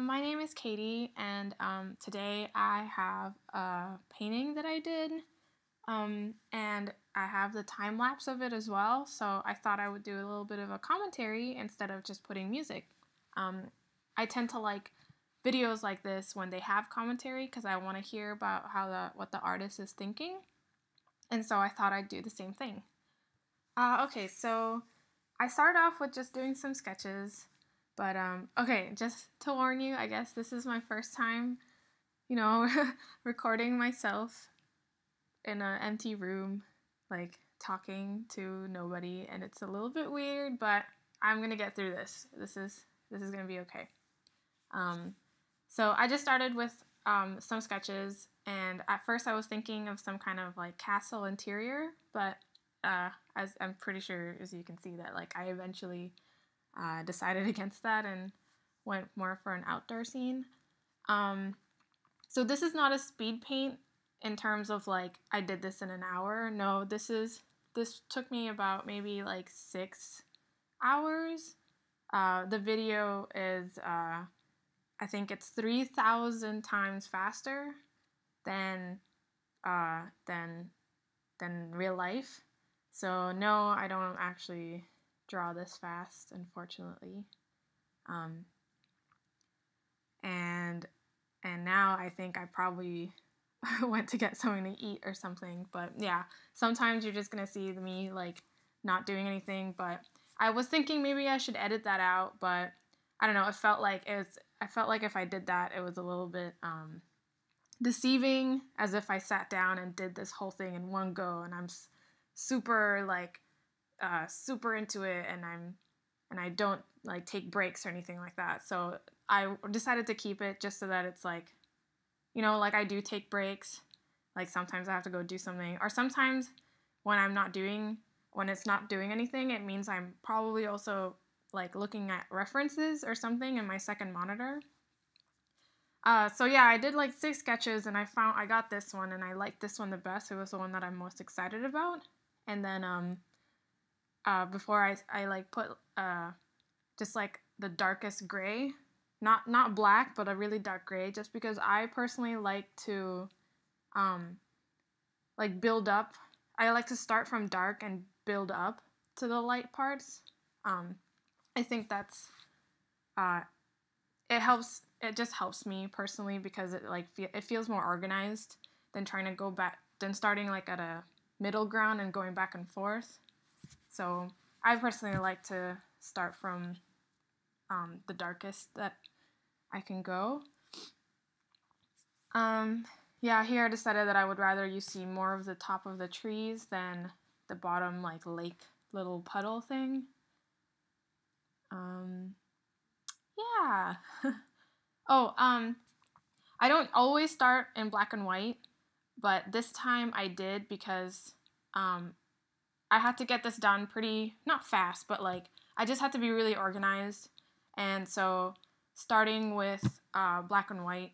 My name is Katie, and today I have a painting that I did, and I have the time lapse of it as well. So I thought I would do a little bit of a commentary instead of just putting music. I tend to like videos like this when they have commentary because I want to hear about what the artist is thinking, and so I thought I'd do the same thing. Okay, so I started off with just doing some sketches. But okay, just to warn you, I guess this is my first time, you know, recording myself in an empty room, like talking to nobody, and it's a little bit weird, but I'm gonna get through this. This is gonna be okay. So I just started with some sketches, and at first I was thinking of some kind of like castle interior, but as I'm pretty sure, as you can see, that like I eventually decided against that and went more for an outdoor scene. So this is not a speed paint in terms of like I did this in an hour. No, this took me about maybe like 6 hours. The video is I think it's 3,000 times faster than uh, than than real life. So no, I don't actually draw this fast, unfortunately. Um, and and now I think I probably went to get something to eat or something. But yeah, sometimes you're just gonna see me like not doing anything. But I was thinking maybe I should edit that out, but I don't know. It felt like it was. I felt like if I did that, it was a little bit deceiving, as if I sat down and did this whole thing in one go, and I'm super like super into it, and I don't like take breaks or anything like that. So I decided to keep it just so that it's like, like I do take breaks. Like sometimes I have to go do something, or sometimes when when it's not doing anything, it means I'm probably also like looking at references or something in my second monitor. So yeah, I did like 6 sketches, and I got this one, and I liked this one the best. It was the one that I'm most excited about. And then before I like put just like the darkest gray, not black, but a really dark gray, just because I personally like to um, like build up. I like to start from dark and build up to the light parts. I think that's uh, it helps. It just helps me personally because it feels more organized than trying to go back than starting like at a middle ground and going back and forth. So I personally like to start from the darkest that I can go. Yeah, here I decided that I would rather you see more of the top of the trees than the bottom like lake little puddle thing. Yeah. Oh, I don't always start in black and white, but this time I did because I had to get this done pretty, not fast, but like I just had to be really organized. And so starting with black and white,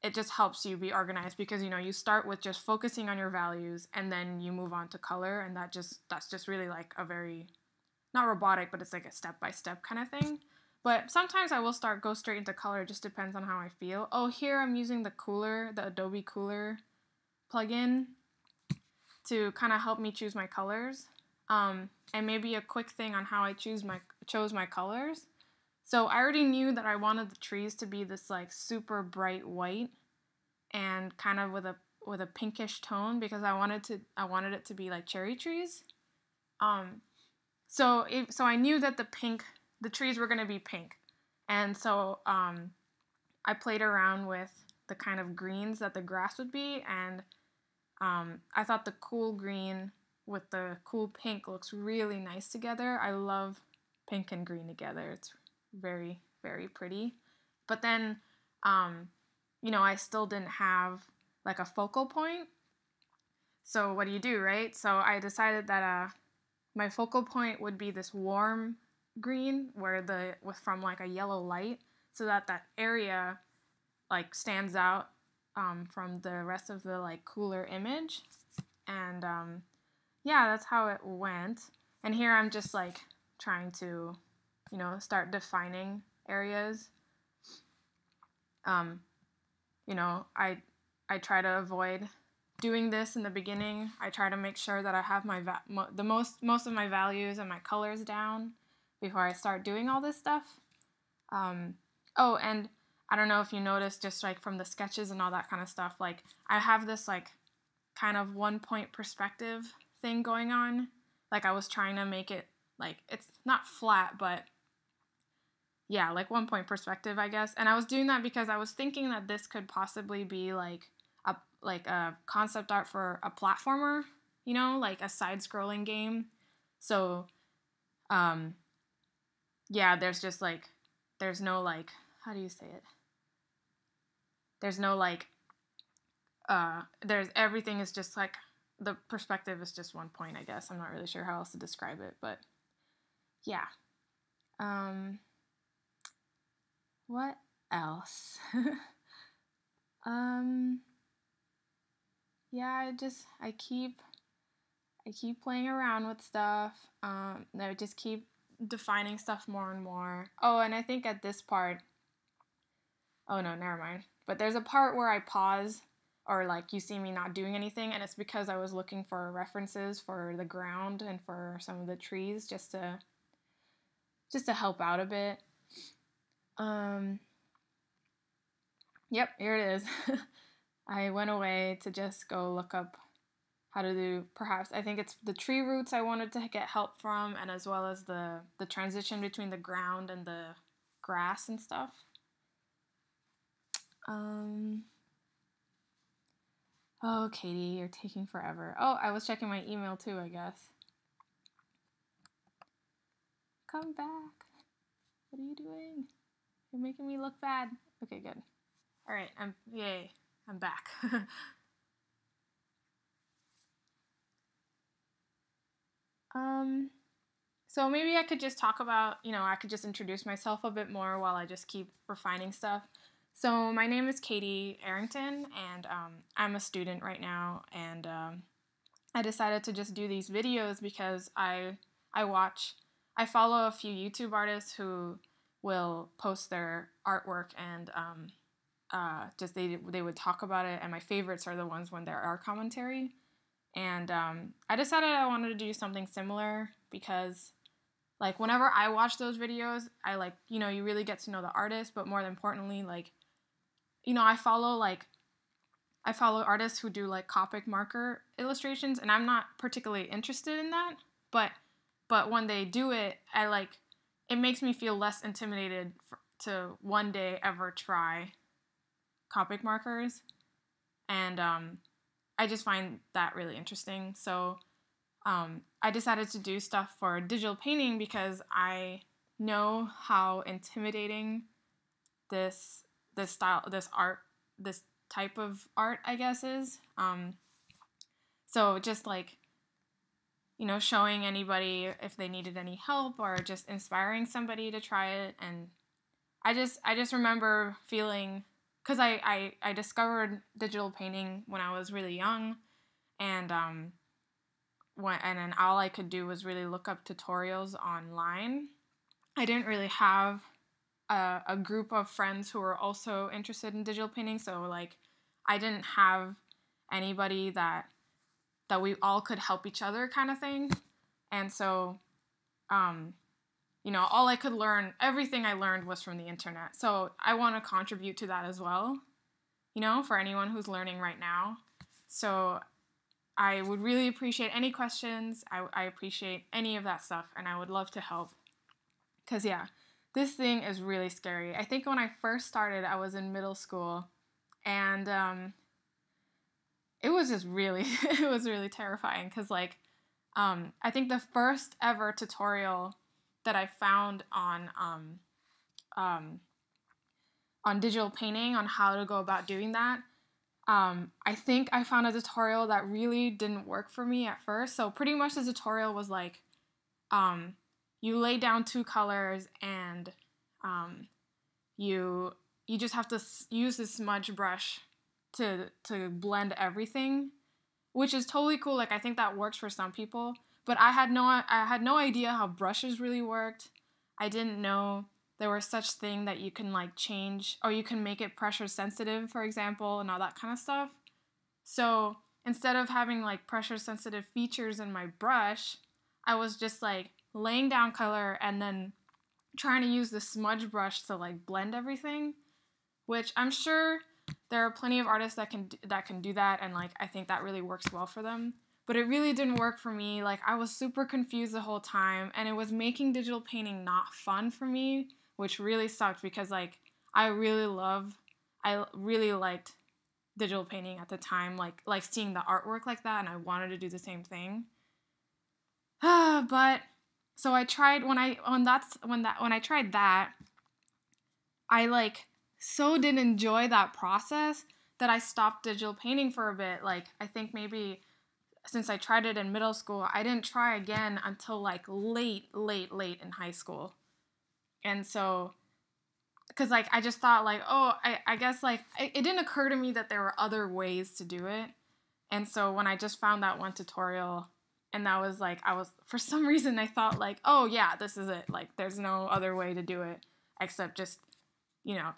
it just helps you be organized because you start with just focusing on your values and then you move on to color, and that's just really like a very not robotic, but it's like a step by step kind of thing. But sometimes I will go straight into color. It just depends on how I feel. Oh, here I'm using the Adobe Cooler plugin to kind of help me choose my colors. And maybe a quick thing on how I chose my colors. So I already knew that I wanted the trees to be this like super bright white and kind of with a pinkish tone because I wanted it to be like cherry trees. So I knew that the trees were gonna be pink, and so I played around with the kind of greens that the grass would be, and I thought the cool green with the cool pink looks really nice together. I love pink and green together. It's very, very pretty. But then, I still didn't have like a focal point. So what do, right? So I decided that my focal point would be this warm green from like a yellow light, so that area like stands out from the rest of the like cooler image. And yeah, that's how it went. And here I'm just like trying to start defining areas. Um, I try to avoid doing this in the beginning. I try to make sure that I have my most of my values and my colors down before I start doing all this stuff. Oh, and I don't know if you noticed, just like from the sketches and all that kind of stuff, like I have this like kind of 1-point perspective thing going on. Like I was trying to make it like, it's not flat, but yeah, like 1-point perspective, I guess. And I was doing that because I was thinking that this could possibly be like a concept art for a platformer, like a side-scrolling game. So, yeah, there's no like, how do you say it? There's no like, there's everything is just like, the perspective is just 1 point, I guess. I'm not really sure how else to describe it, but yeah. What else? Yeah, I keep playing around with stuff. I just keep defining stuff more and more. Oh, and I think at this part, oh no, never mind. But there's a part where I pause, or like you see me not doing anything, and it's because I was looking for references for the ground and for some of the trees, just to help out a bit. Yep, here it is. I went away to just go look up how to do, perhaps, I think it's the tree roots I wanted to get help from, and as well as the transition between the ground and the grass and stuff. Oh, Katie, you're taking forever. Oh, I was checking my email too, I guess. Come back. What are you doing? You're making me look bad. Okay, good. All right, yay, I'm back. So maybe I could just talk about, I could just introduce myself a bit more while I just keep refining stuff. So my name is Katie Arrington, and I'm a student right now, and I decided to just do these videos because I follow a few YouTube artists who will post their artwork, and just they would talk about it, and my favorites are the ones when there are commentary. And I decided I wanted to do something similar because, like, whenever I watch those videos, I like, you really get to know the artist, but more importantly, like, I follow artists who do like Copic marker illustrations, and I'm not particularly interested in that, but when they do it, it makes me feel less intimidated to one day ever try Copic markers, and I just find that really interesting. So I decided to do stuff for digital painting because I know how intimidating this type of art, I guess, is. So just like, showing anybody if they needed any help, or just inspiring somebody to try it. And I just remember feeling, because I discovered digital painting when I was really young, and then all I could do was really look up tutorials online. I didn't really have a group of friends who were also interested in digital painting, so like I didn't have anybody that we all could help each other, kind of thing. And so all I could learn, everything I learned was from the internet. So I want to contribute to that as well, for anyone who's learning right now. So I would really appreciate any questions. I appreciate any of that stuff, and I would love to help. Because, yeah, this thing is really scary. I think when I first started, I was in middle school, and it was just really, it was really terrifying. Because, like, I think the first ever tutorial that I found on digital painting, on how to go about doing that, I think I found a tutorial that really didn't work for me at first. So pretty much the tutorial was like, you lay down 2 colors, and you just have to use this smudge brush to blend everything, which is totally cool. Like, I think that works for some people, but I had no idea how brushes really worked. I didn't know there was such thing that you can like change, or you can make it pressure sensitive, for example, and all that kind of stuff. So instead of having like pressure sensitive features in my brush, I was just like laying down color and then trying to use the smudge brush to like blend everything, which I'm sure there are plenty of artists that can do that, and like I think that really works well for them. But it really didn't work for me. Like I was super confused the whole time, and it was making digital painting not fun for me, which really sucked because like I really liked digital painting at the time, like seeing the artwork like that, and I wanted to do the same thing. But so I tried when I tried that, I like so didn't enjoy that process that I stopped digital painting for a bit. Like I think maybe since I tried it in middle school, I didn't try again until like late in high school. And so, because like I just thought like, oh, I guess like it didn't occur to me that there were other ways to do it. And so when I just found that one tutorial, and that was like, for some reason I thought like, oh yeah, this is it. Like there's no other way to do it except just,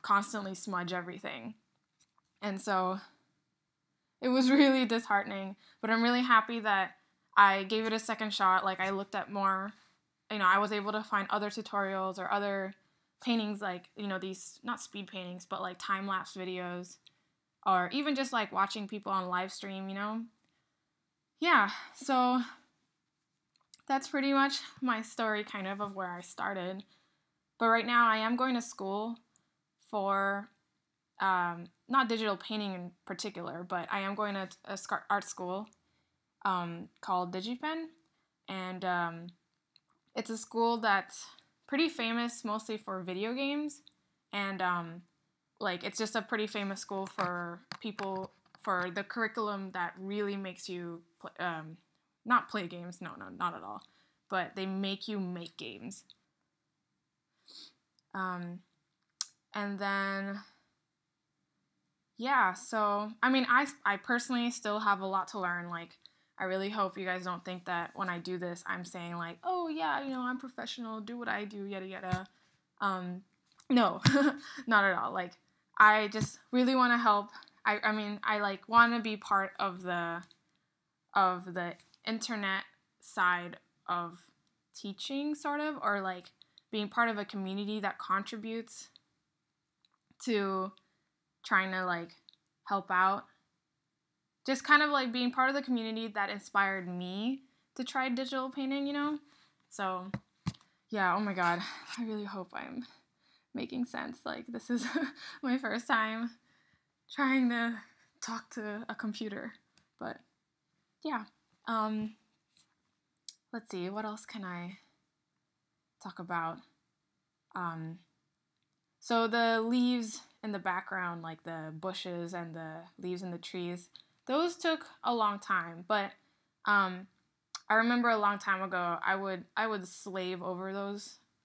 constantly smudge everything. And so it was really disheartening, but I'm really happy that I gave it a second shot. Like I looked at more, I was able to find other tutorials or other paintings, like, these, not speed paintings, but like time-lapse videos, or even just like watching people on live stream, Yeah, so that's pretty much my story kind of where I started. But right now I am going to school for not digital painting in particular, but I am going to a art school called DigiPen, and it's a school that's pretty famous mostly for video games, and like it's just a pretty famous school for people, for the curriculum that really makes you not play games, no, not at all, but they make you make games. And then yeah, so I mean, I personally still have a lot to learn. Like I really hope you guys don't think that when I do this I'm saying like, oh yeah, I'm professional, do what I do, yada yada. No, not at all. Like I just really want to help. I mean, I like want to be part of the internet side of teaching, sort of, or like being part of a community that contributes to trying to like help out. Just kind of like being part of the community that inspired me to try digital painting. So yeah, oh my god, I really hope I'm making sense. Like this is my first time trying to talk to a computer. But yeah. Let's see, what else can I talk about? So the leaves in the background, like the bushes and the leaves in the trees, those took a long time. But I remember a long time ago, I would slave over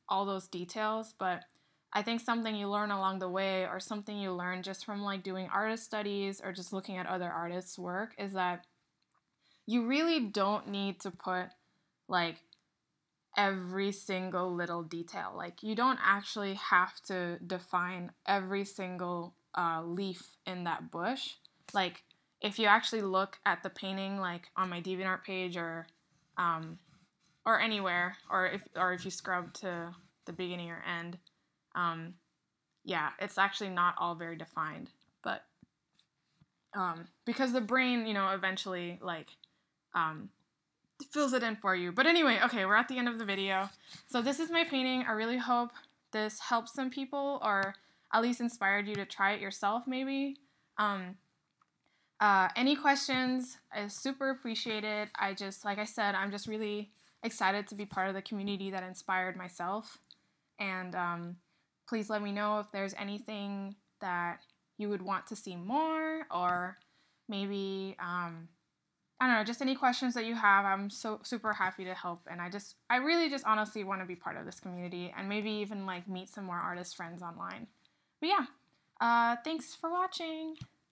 all those details. But I think something you learn along the way, or something you learn just from like doing artist studies or just looking at other artists' work, is that you really don't need to put like every single little detail. Like you don't actually have to define every single leaf in that bush. Like if you actually look at the painting, like on my DeviantArt page or anywhere, or if you scrub to the beginning or end, yeah, it's actually not all very defined. But because the brain, eventually like fills it in for you. But anyway, okay, we're at the end of the video. So this is my painting. I really hope this helps some people, or at least inspired you to try it yourself, maybe. Any questions is super appreciated. Like I said, I'm just really excited to be part of the community that inspired myself. And please let me know if there's anything that you would want to see more, or maybe I don't know, just any questions that you have. I'm so super happy to help, and I really just honestly want to be part of this community, and maybe even like meet some more artist friends online. But yeah, thanks for watching.